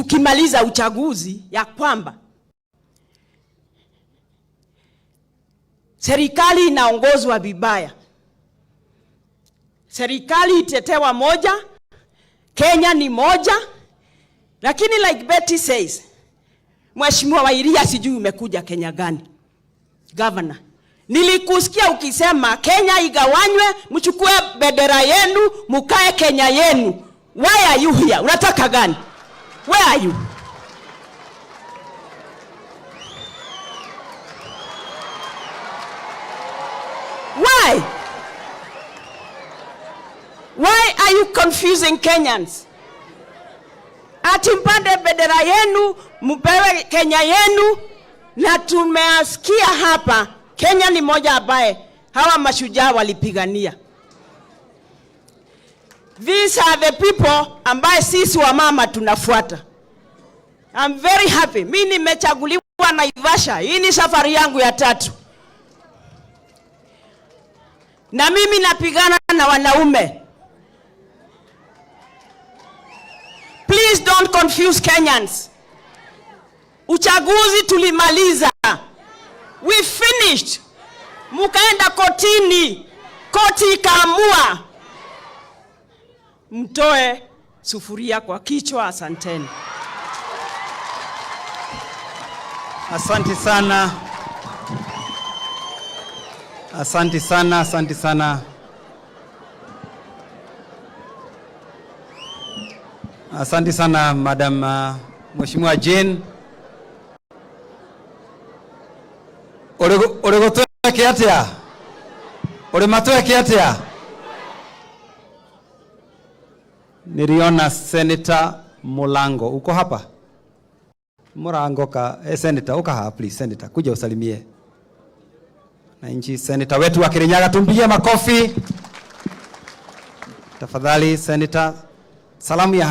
tukimaliza uchaguzi ya kwamba serikali inaongozwa vibaya. Serikali itetewa moja, Kenya ni moja, lakini like Betty says, Mheshimiwa Wa Iria sijui umekuja Kenya gani? Governor, nilikusikia ukisema Kenya igawanywe, mchukue bendera yenu, mukae Kenya yenu. Why are you here? Unataka gani? Where are you? Why? Why are you confusing Kenyans? Ati mpande bendera yenu, mpewe Kenya yenu, na tumeasikia hapa Kenya ni moja ambaye hawa mashujaa walipigania. These are the people ambaye sisi wa mama tunafuata. I'm very happy. Mimi nimechaguliwa Naivasha. Hii ni safari yangu ya 3. Na mimi napigana na wanaume. Please don't confuse Kenyans. Uchaguzi tulimaliza. We finished. Mukaenda kotini. Koti ikaamua mtoe sufuria kwa kichwa. Asanteni. Asante sana. Asante sana, asante sana. Asante sana Madam Mheshimiwa Jane. Oregotoke atia? Orematoke atia? Niliona Senator Mulango. Uko hapa? Mulango ka Senator uka hapa please Senator kuja usalimie. Na inchi Senator wetu wa Kirinyaga tumpigie makofi. Tafadhali Senator, salamu ya